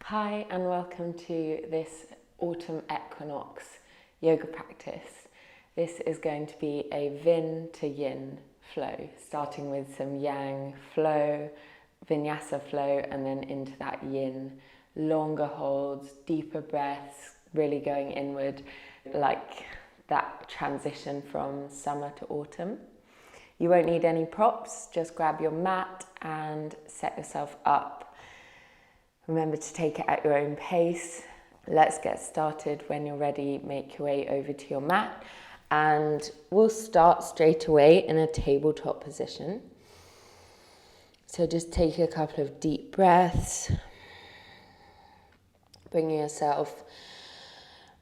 Hi and welcome to this autumn equinox yoga practice. This is going to be a Vin to Yin flow, starting with some Yang flow, Vinyasa flow, and then into that Yin. Longer holds, deeper breaths, really going inward, like that transition from summer to autumn. You won't need any props, just grab your mat and set yourself up. Remember to take it at your own pace. Let's get started. When you're ready, make your way over to your mat and we'll start straight away in a tabletop position. So just take a couple of deep breaths, bringing yourself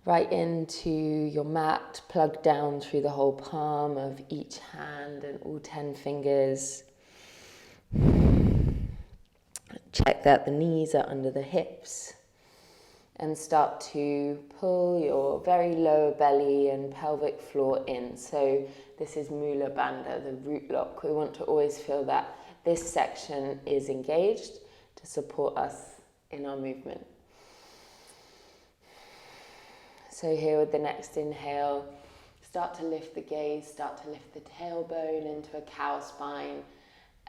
right into your mat, plug down through the whole palm of each hand and all 10 fingers. Check that the knees are under the hips and start to pull your very lower belly and pelvic floor in. So this is Mula Bandha, the root lock. We want to always feel that this section is engaged to support us in our movement. So here with the next inhale, start to lift the gaze, start to lift the tailbone into a cow spine.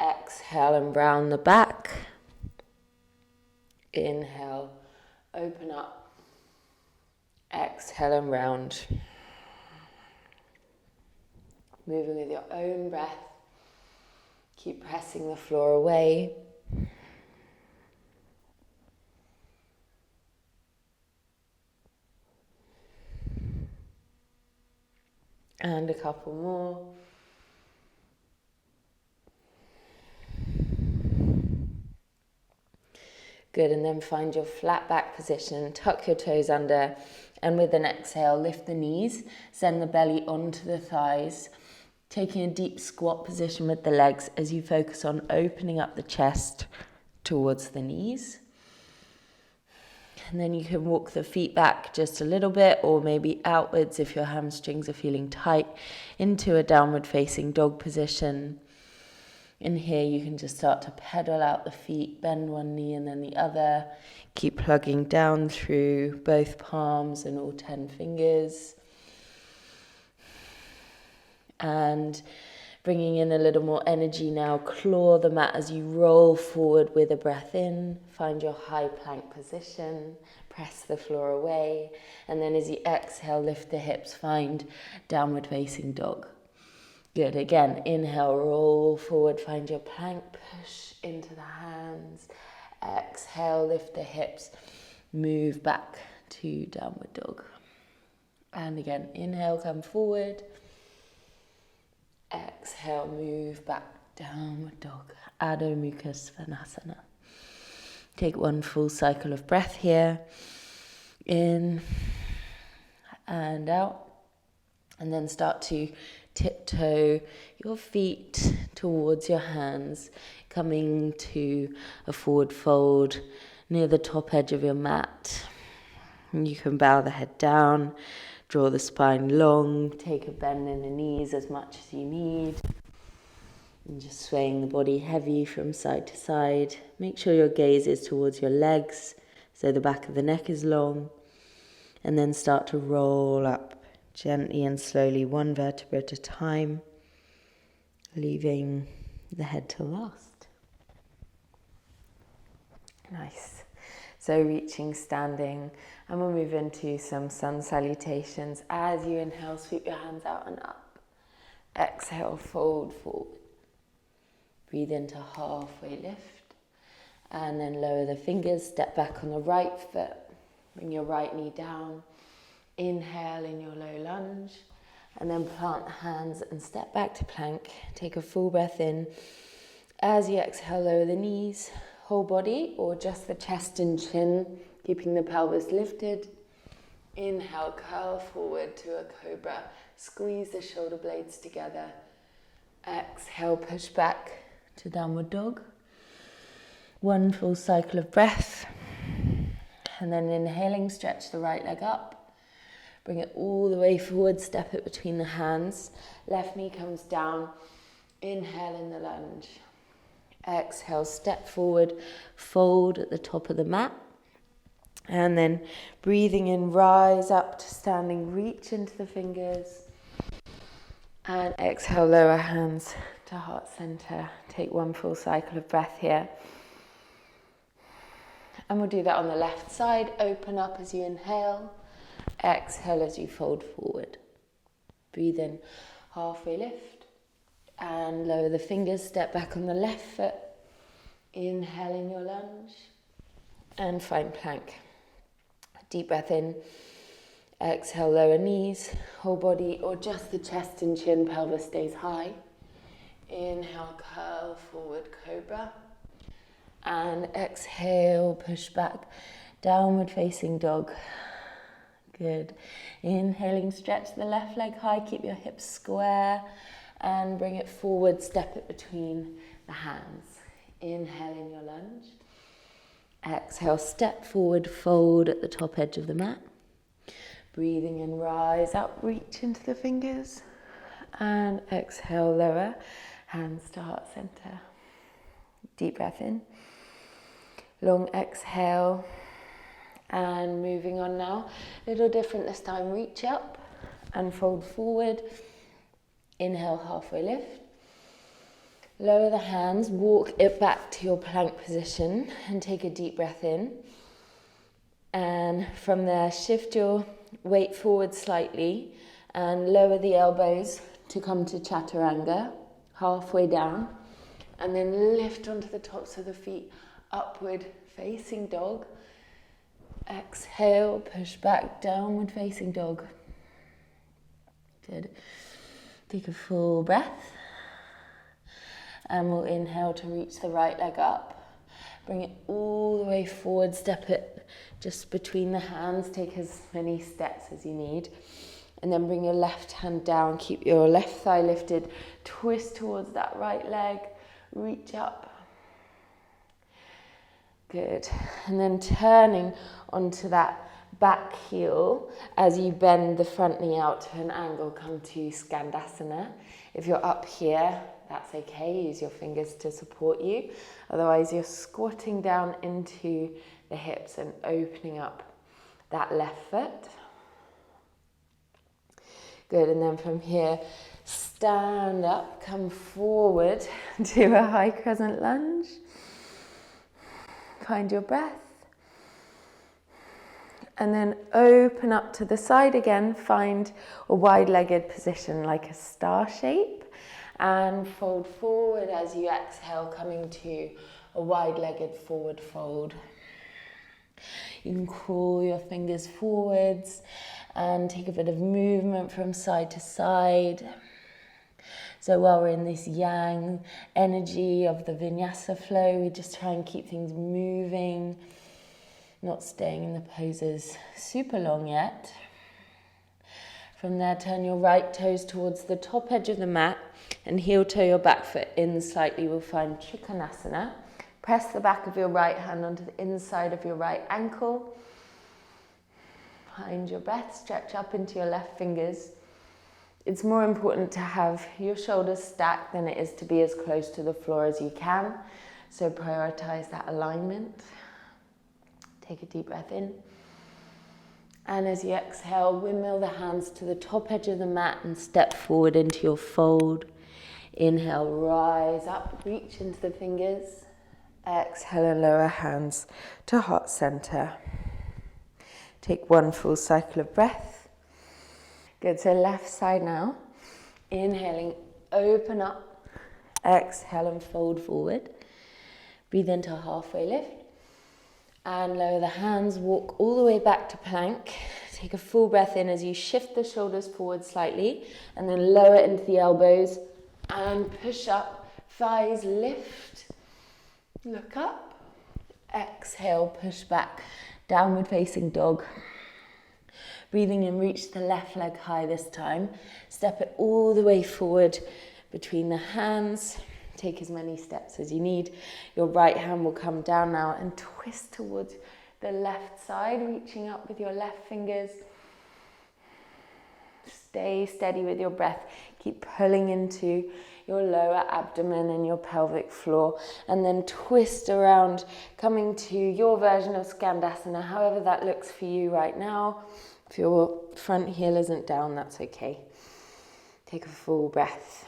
Exhale and round the back. Inhale, open up. Exhale and round. Moving with your own breath. Keep pressing the floor away. And a couple more. Good, and then find your flat back position, tuck your toes under, and with an exhale, lift the knees, send the belly onto the thighs, taking a deep squat position with the legs as you focus on opening up the chest towards the knees. And then you can walk the feet back just a little bit, or maybe outwards if your hamstrings are feeling tight, into a downward facing dog position. In here, you can just start to pedal out the feet, bend one knee and then the other. Keep plugging down through both palms and all 10 fingers. And bringing in a little more energy now, claw the mat as you roll forward with a breath in. Find your high plank position, press the floor away. And then as you exhale, lift the hips, find downward facing dog. Good, again, inhale, roll forward, find your plank, push into the hands. Exhale, lift the hips, move back to downward dog. And again, inhale, come forward. Exhale, move back, downward dog. Adho Mukha Svanasana. Take one full cycle of breath here. In and out. And then start to tiptoe your feet towards your hands, coming to a forward fold near the top edge of your mat. And you can bow the head down, draw the spine long, take a bend in the knees as much as you need. And just swaying the body heavy from side to side. Make sure your gaze is towards your legs, so the back of the neck is long. And then start to roll up. Gently and slowly, one vertebra at a time, leaving the head to last. Nice. So reaching, standing, and we'll move into some sun salutations. As you inhale, sweep your hands out and up. Exhale, fold forward. Breathe into halfway lift, and then lower the fingers, step back on the right foot, bring your right knee down. Inhale in your low lunge and then plant the hands and step back to plank. Take a full breath in. As you exhale, lower the knees, whole body or just the chest and chin, keeping the pelvis lifted. Inhale, curl forward to a cobra. Squeeze the shoulder blades together. Exhale, push back to downward dog. One full cycle of breath. And then inhaling, stretch the right leg up. Bring it all the way forward, step it between the hands. Left knee comes down. Inhale in the lunge. Exhale, step forward, fold at the top of the mat. And then breathing in, rise up to standing, reach into the fingers. And exhale, lower hands to heart center. Take one full cycle of breath here. And we'll do that on the left side. Open up as you inhale. Exhale as you fold forward. Breathe in, halfway lift. And lower the fingers, step back on the left foot. Inhaling your lunge. And find plank. Deep breath in. Exhale, lower knees, whole body, or just the chest and chin, pelvis stays high. Inhale, curl forward, cobra. And exhale, push back, downward facing dog. Good. Inhaling, stretch the left leg high, keep your hips square, and bring it forward, step it between the hands. Inhaling your lunge. Exhale, step forward, fold at the top edge of the mat. Breathing in, rise up, reach into the fingers. And exhale, lower, hands to heart center. Deep breath in. Long exhale. And moving on now. A little different this time. Reach up and fold forward. Inhale, halfway lift. Lower the hands, walk it back to your plank position and take a deep breath in. And from there, shift your weight forward slightly and lower the elbows to come to chaturanga, halfway down. And then lift onto the tops of the feet, upward facing dog. Exhale, push back, downward facing dog. Good. Take a full breath. And we'll inhale to reach the right leg up. Bring it all the way forward, step it just between the hands, take as many steps as you need. And then bring your left hand down, keep your left thigh lifted, twist towards that right leg, reach up. Good. And then turning onto that back heel as you bend the front knee out to an angle, come to Skandasana. If you're up here, that's okay, use your fingers to support you. Otherwise, you're squatting down into the hips and opening up that left foot. Good, and then from here, stand up, come forward to a high crescent lunge. Find your breath. And then open up to the side again, find a wide-legged position like a star shape. And fold forward as you exhale, coming to a wide-legged forward fold. You can crawl your fingers forwards and take a bit of movement from side to side. So while we're in this yang energy of the vinyasa flow, we just try and keep things moving, not staying in the poses super long yet. From there, turn your right toes towards the top edge of the mat and heel toe your back foot in slightly. We'll find Trikonasana. Press the back of your right hand onto the inside of your right ankle. Find your breath, stretch up into your left fingers. It's more important to have your shoulders stacked than it is to be as close to the floor as you can. So prioritize that alignment. Take a deep breath in. And as you exhale, windmill the hands to the top edge of the mat and step forward into your fold. Inhale, rise up, reach into the fingers. Exhale and lower hands to heart center. Take one full cycle of breath. Good, so left side now. Inhaling, open up. Exhale and fold forward. Breathe into a halfway lift. And lower the hands, walk all the way back to plank. Take a full breath in as you shift the shoulders forward slightly and then lower into the elbows and push up, thighs lift, look up, exhale, push back, downward facing dog. Breathing in, reach the left leg high this time. Step it all the way forward between the hands. Take as many steps as you need. Your right hand will come down now and twist towards the left side, reaching up with your left fingers. Stay steady with your breath. Keep pulling into your lower abdomen and your pelvic floor, and then twist around, coming to your version of Skandasana, however that looks for you right now. If your front heel isn't down, that's okay. Take a full breath.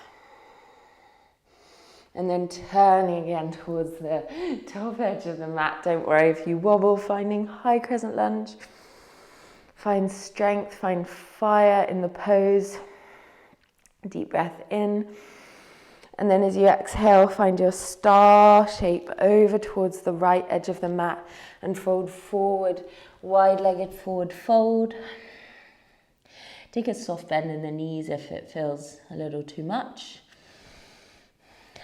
And then turning again towards the top edge of the mat. Don't worry if you wobble, finding high crescent lunge. Find strength, find fire in the pose. Deep breath in. And then as you exhale, find your star shape over towards the right edge of the mat and fold forward, wide-legged forward fold. Take a soft bend in the knees if it feels a little too much.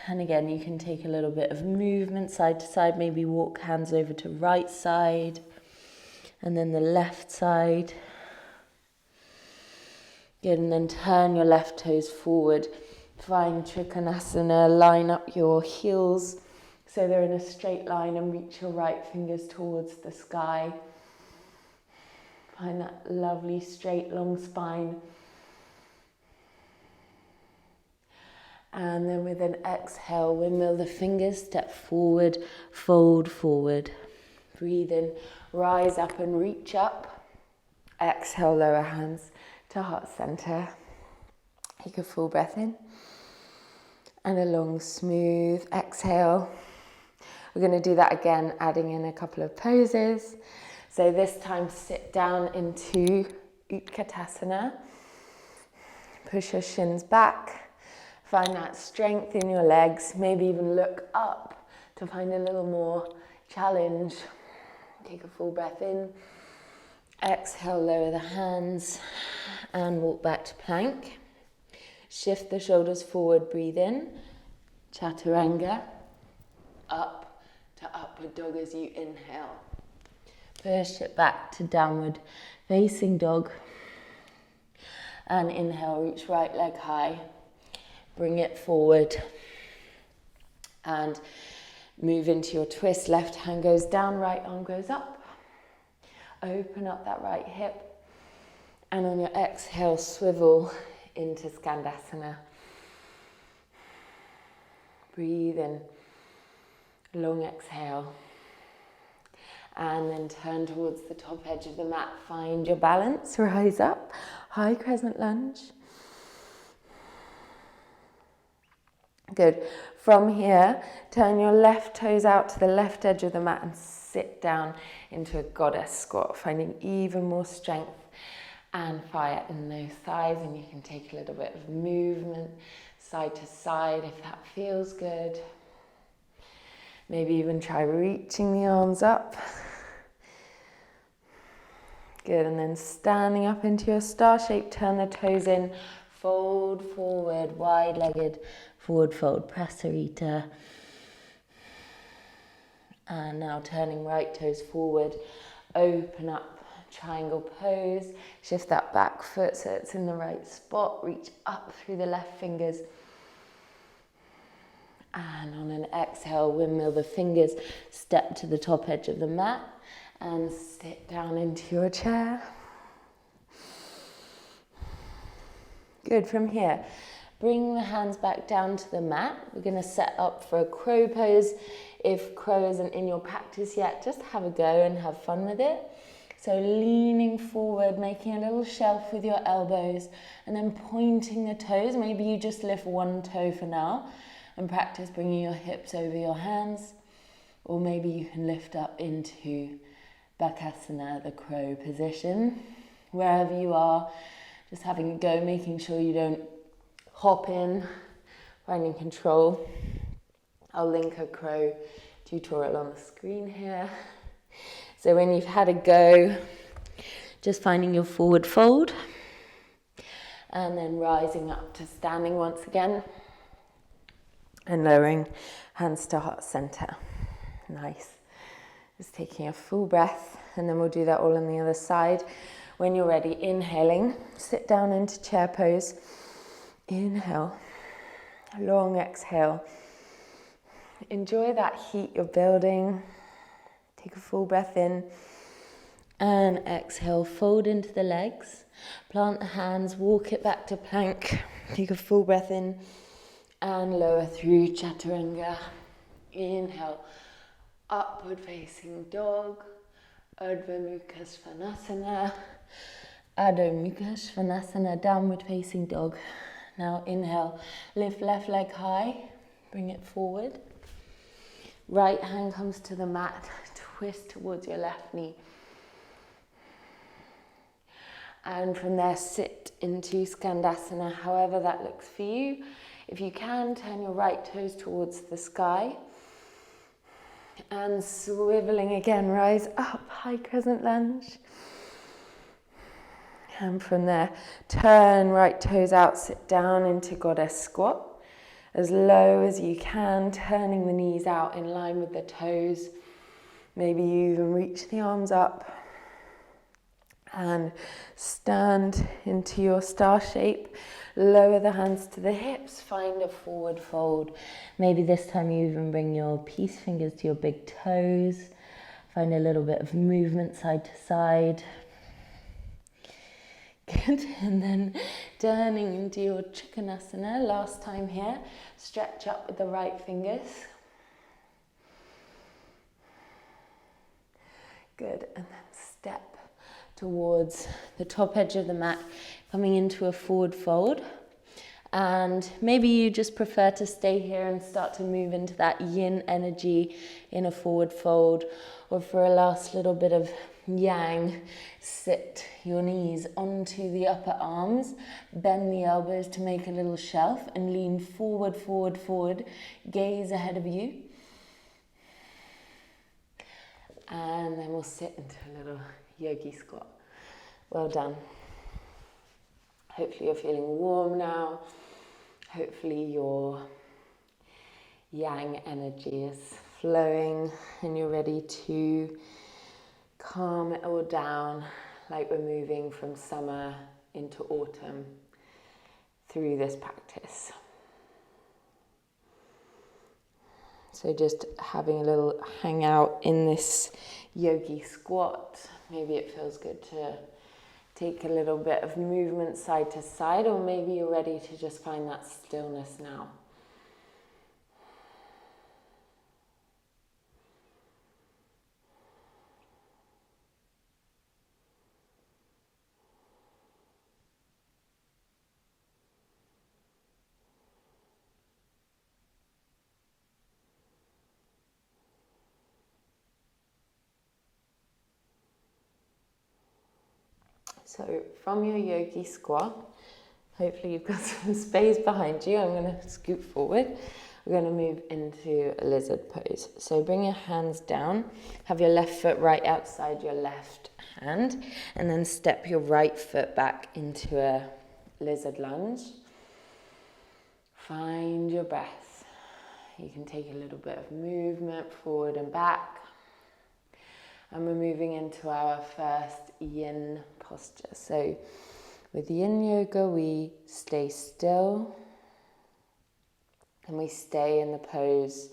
And again, you can take a little bit of movement side to side, maybe walk hands over to right side and then the left side. Good, and then turn your left toes forward. Find Trikonasana, line up your heels so they're in a straight line and reach your right fingers towards the sky. Find that lovely straight long spine. And then with an exhale, windmill the fingers, step forward, fold forward. Breathe in, rise up and reach up. Exhale, lower hands to heart center. Take a full breath in. And a long, smooth exhale. We're going to do that again, adding in a couple of poses. So this time sit down into Utkatasana. Push your shins back. Find that strength in your legs, maybe even look up to find a little more challenge. Take a full breath in. Exhale, lower the hands and walk back to plank. Shift the shoulders forward, breathe in. Chaturanga, up to upward dog as you inhale. Push it back to downward facing dog. And inhale, reach right leg high. Bring it forward and move into your twist. Left hand goes down, right arm goes up. Open up that right hip. And on your exhale, swivel into Skandasana. Breathe in. Long exhale. And then turn towards the top edge of the mat. Find your balance. Rise up. High crescent lunge. Good. From here, turn your left toes out to the left edge of the mat and sit down into a goddess squat, finding even more strength and fire in those thighs. And you can take a little bit of movement side to side if that feels good. Maybe even try reaching the arms up. Good, and then standing up into your star shape, turn the toes in, fold forward, wide-legged forward fold, Prasarita. And now turning right toes forward, open up, triangle pose. Shift that back foot so it's in the right spot. Reach up through the left fingers. And on an exhale, windmill the fingers, step to the top edge of the mat and sit down into your chair. Good, from here, bring the hands back down to the mat. We're going to set up for a crow pose. If crow isn't in your practice yet, just have a go and have fun with it. So leaning forward, making a little shelf with your elbows and then pointing the toes. Maybe you just lift one toe for now and practice bringing your hips over your hands. Or maybe you can lift up into Bakasana, the crow position. Wherever you are, just having a go, making sure you don't hop in, finding control. I'll link a crow tutorial on the screen here. So when you've had a go, just finding your forward fold and then rising up to standing once again and lowering hands to heart center. Nice. Just taking a full breath and then we'll do that all on the other side. When you're ready, inhaling, sit down into chair pose. Inhale, long exhale. Enjoy that heat you're building. Take a full breath in and exhale, fold into the legs. Plant the hands, walk it back to plank. Take a full breath in And lower through Chaturanga. Inhale, upward facing dog, Urdhva Mukha Svanasana, Adho Mukha Svanasana, downward facing dog. Now inhale, lift left leg high, bring it forward. Right hand comes to the mat, twist towards your left knee. And from there, sit into Skandasana, however that looks for you. If you can, turn your right toes towards the sky. And swiveling again, rise up, high crescent lunge. And from there, turn right toes out, sit down into goddess squat. As low as you can, turning the knees out in line with the toes. Maybe you even reach the arms up. And stand into your star shape. Lower the hands to the hips, find a forward fold. Maybe this time you even bring your peace fingers to your big toes. Find a little bit of movement side to side. Good, and then turning into your Trikonasana, last time here. Stretch up with the right fingers. Good, and then step towards the top edge of the mat, coming into a forward fold. And maybe you just prefer to stay here and start to move into that yin energy in a forward fold, or for a last little bit of yang, sit your knees onto the upper arms, bend the elbows to make a little shelf and lean forward, forward, forward, gaze ahead of you. And then we'll sit into a little yogi squat. Well done. Hopefully you're feeling warm now. Hopefully your yang energy is flowing and you're ready to calm it all down, like we're moving from summer into autumn through this practice. So just having a little hangout in this yogi squat. Maybe it feels good to take a little bit of movement side to side, or maybe you're ready to just find that stillness now. So from your yogi squat, hopefully you've got some space behind you. I'm going to scoot forward. We're going to move into a lizard pose. So bring your hands down, have your left foot right outside your left hand, and then step your right foot back into a lizard lunge. Find your breath. You can take a little bit of movement forward and back. And we're moving into our first yin posture. So with yin yoga, we stay still and we stay in the pose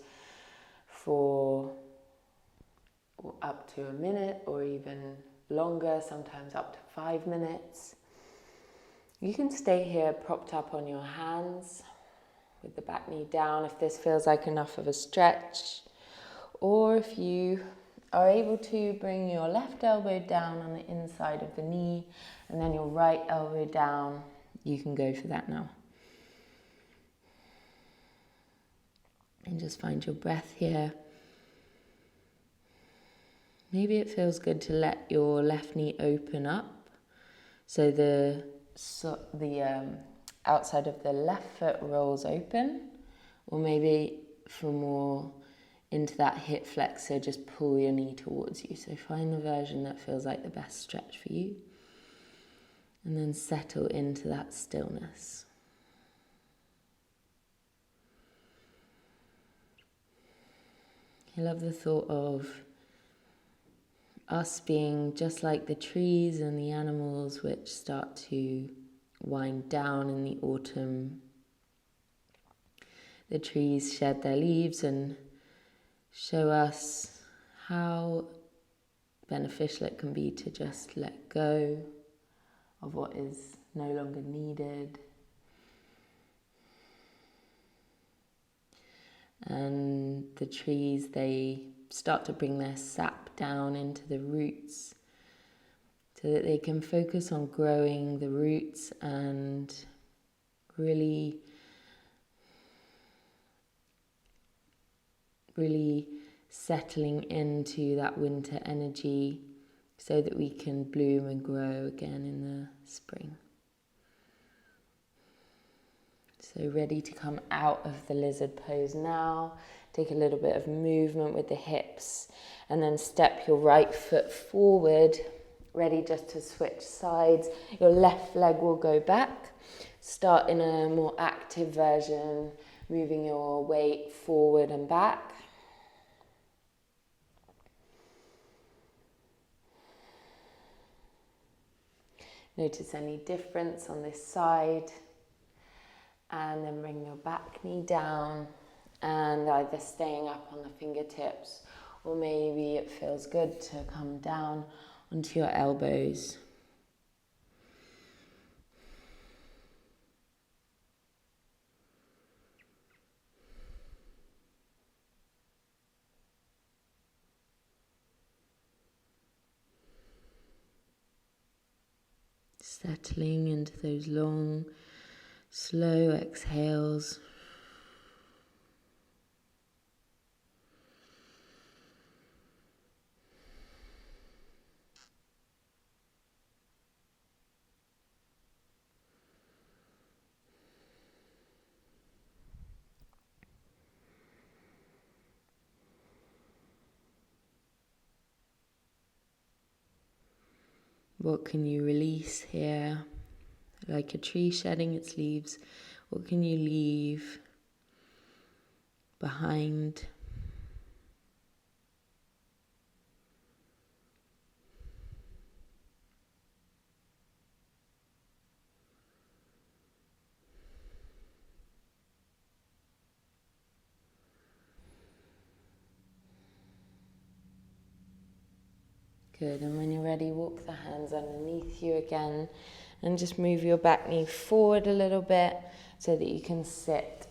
for up to a minute or even longer, sometimes up to 5 minutes. You can stay here propped up on your hands with the back knee down if this feels like enough of a stretch, or if you are able to bring your left elbow down on the inside of the knee and then your right elbow down, you can go for that now. And just find your breath here. Maybe it feels good to let your left knee open up so the outside of the left foot rolls open, or maybe for more into that hip flexor, just pull your knee towards you. So find the version that feels like the best stretch for you. And then settle into that stillness. I love the thought of us being just like the trees and the animals which start to wind down in the autumn. The trees shed their leaves and show us how beneficial it can be to just let go of what is no longer needed. and the trees, they start to bring their sap down into the roots so that they can focus on growing the roots and really settling into that winter energy so that we can bloom and grow again in the spring. So ready to come out of the lizard pose now. Take a little bit of movement with the hips and then step your right foot forward, ready just to switch sides. Your left leg will go back. Start in a more active version, moving your weight forward and back. Notice any difference on this side. And then bring your back knee down and either staying up on the fingertips or maybe it feels good to come down onto your elbows. Settling into those long, slow exhales. What can you release here? Like a tree shedding its leaves, what can you leave behind? Good, and when you're ready, walk the hands underneath you again and just move your back knee forward a little bit so that you can sit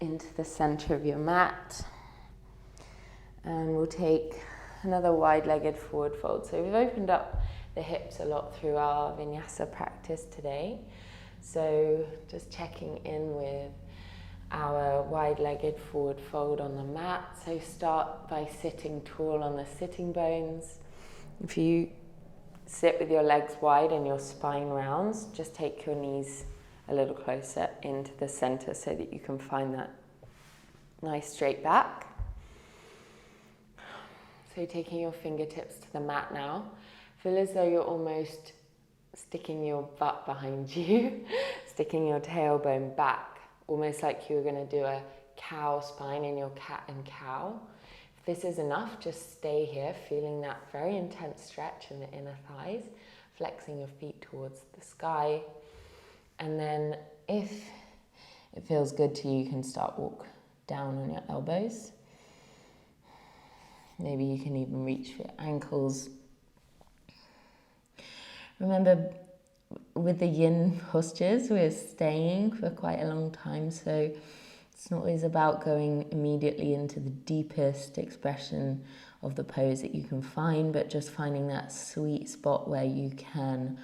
into the center of your mat. And we'll take another wide-legged forward fold. So we've opened up the hips a lot through our vinyasa practice today. So just checking in with our wide-legged forward fold on the mat. So start by sitting tall on the sitting bones. If you sit with your legs wide and your spine rounds, just take your knees a little closer into the center so that you can find that nice straight back. So taking your fingertips to the mat now. Feel as though you're almost sticking your butt behind you, sticking your tailbone back, almost like you're going to do a cow spine in your cat and cow. If this is enough, just stay here, feeling that very intense stretch in the inner thighs, flexing your feet towards the sky. And then if it feels good to you, you can start walk down on your elbows. Maybe you can even reach for your ankles. Remember, with the yin postures, we're staying for quite a long time, so it's not always about going immediately into the deepest expression of the pose that you can find, but just finding that sweet spot where you can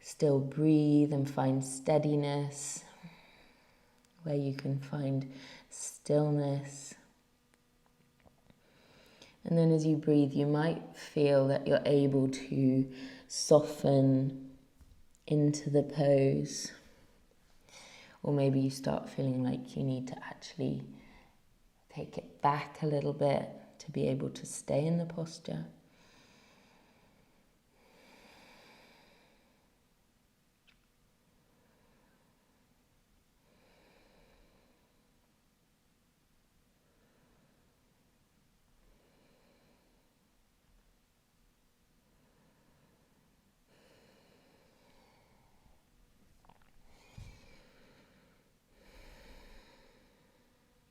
still breathe and find steadiness, where you can find stillness. And then as you breathe, you might feel that you're able to soften into the pose. Or maybe you start feeling like you need to actually take it back a little bit to be able to stay in the posture.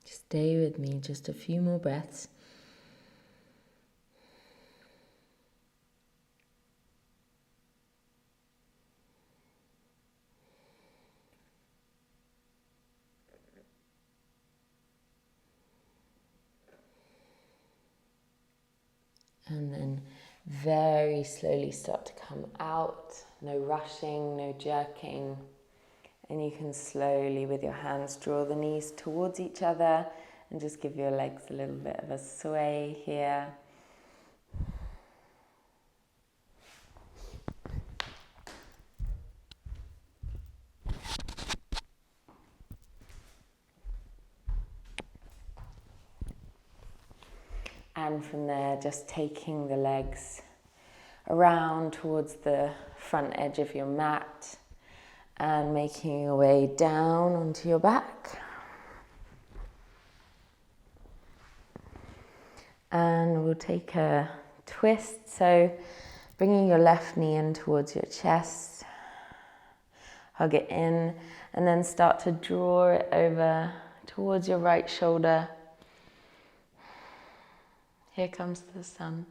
Stay with me just a few more breaths. And then very slowly start to come out. No rushing, no jerking. And you can slowly, with your hands, draw the knees towards each other and just give your legs a little bit of a sway here. And from there, just taking the legs around towards the front edge of your mat and making your way down onto your back. And we'll take a twist. So bringing your left knee in towards your chest, hug it in, and then start to draw it over towards your right shoulder. Here comes the sun.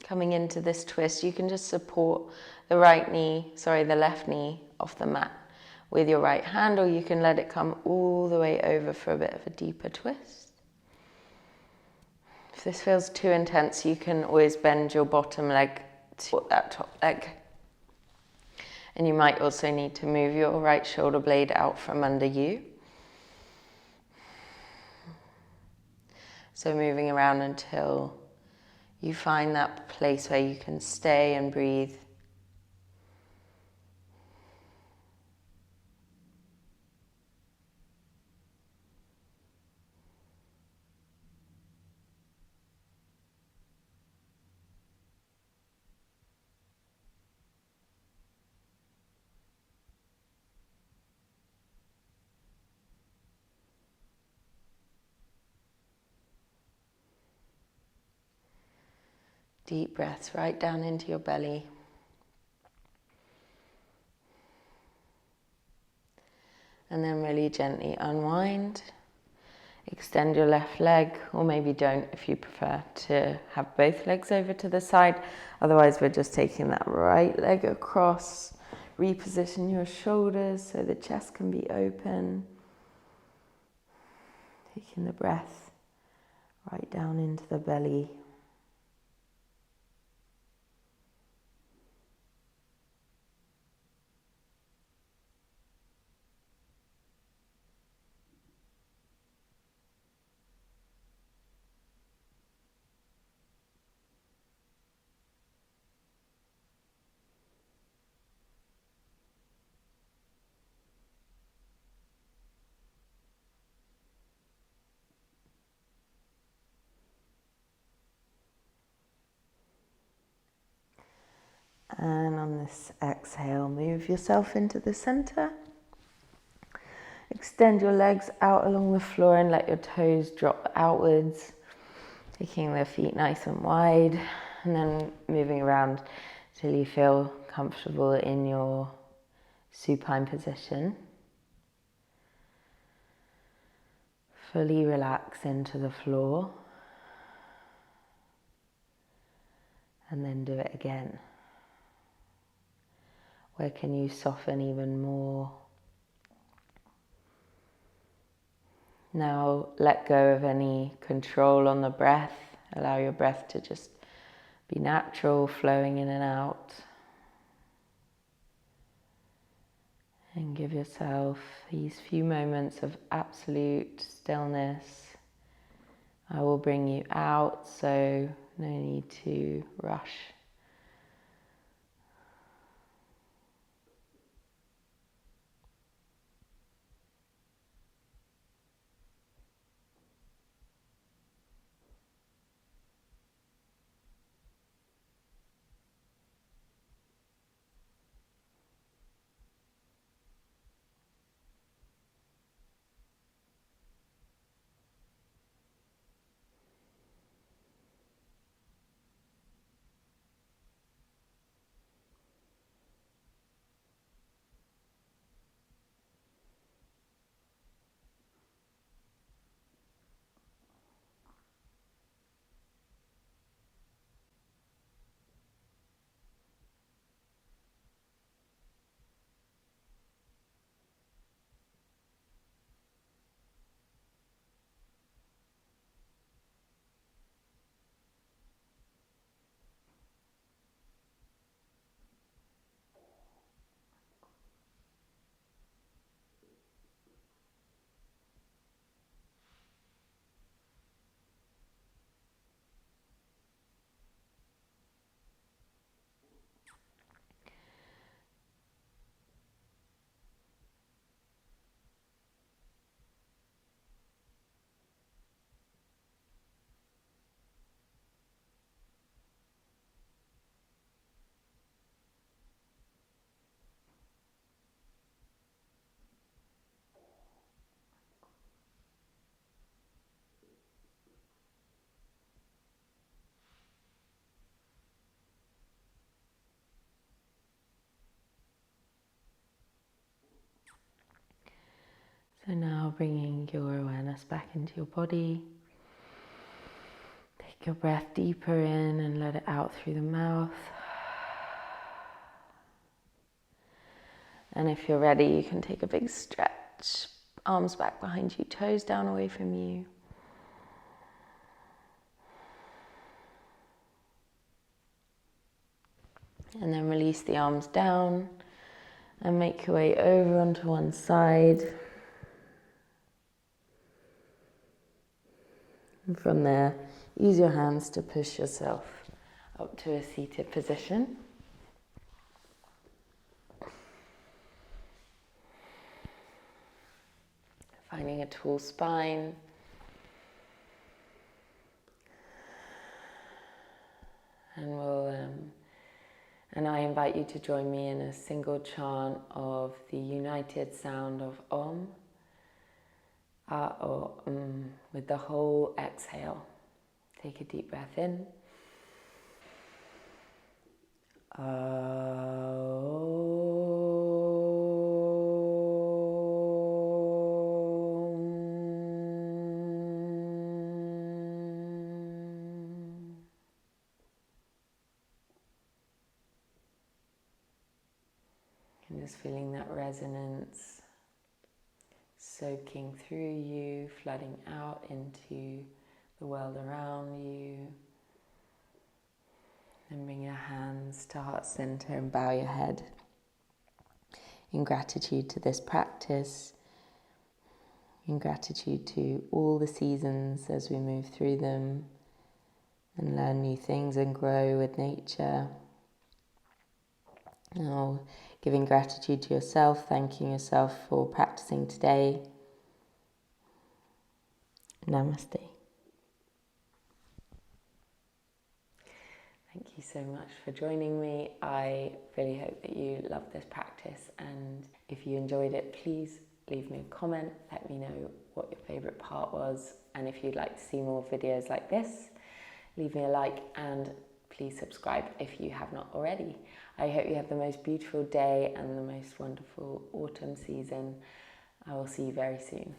Coming into this twist, you can just support the left knee off the mat with your right hand, or you can let it come all the way over for a bit of a deeper twist. If this feels too intense, you can always bend your bottom leg to that top leg. And you might also need to move your right shoulder blade out from under you. So moving around until you find that place where you can stay and breathe. Deep breaths right down into your belly. And then really gently unwind. Extend your left leg, or maybe don't if you prefer to have both legs over to the side. Otherwise, we're just taking that right leg across. Reposition your shoulders so the chest can be open. Taking the breath right down into the belly. And on this exhale, move yourself into the center. Extend your legs out along the floor and let your toes drop outwards, taking the feet nice and wide, and then moving around till you feel comfortable in your supine position. Fully relax into the floor, and then do it again. Where can you soften even more? Now let go of any control on the breath. Allow your breath to just be natural, flowing in and out. And give yourself these few moments of absolute stillness. I will bring you out, so no need to rush. So now bringing your awareness back into your body. Take your breath deeper in and let it out through the mouth. And if you're ready, you can take a big stretch. Arms back behind you, toes down away from you. And then release the arms down and make your way over onto one side. And from there, use your hands to push yourself up to a seated position. Finding a tall spine. And I invite you to join me in a single chant of the united sound of Om, or with the whole exhale. Take a deep breath in. And just feeling that resonance soaking through you, flooding out into the world around you. And bring your hands to heart center and bow your head in gratitude to this practice, in gratitude to all the seasons as we move through them and learn new things and grow with nature. Now, giving gratitude to yourself, thanking yourself for practicing today. Namaste. Thank you so much for joining me. I really hope that you loved this practice, and if you enjoyed it, please leave me a comment. Let me know what your favourite part was, and if you'd like to see more videos like this, leave me a like and please subscribe if you have not already. I hope you have the most beautiful day and the most wonderful autumn season. I will see you very soon.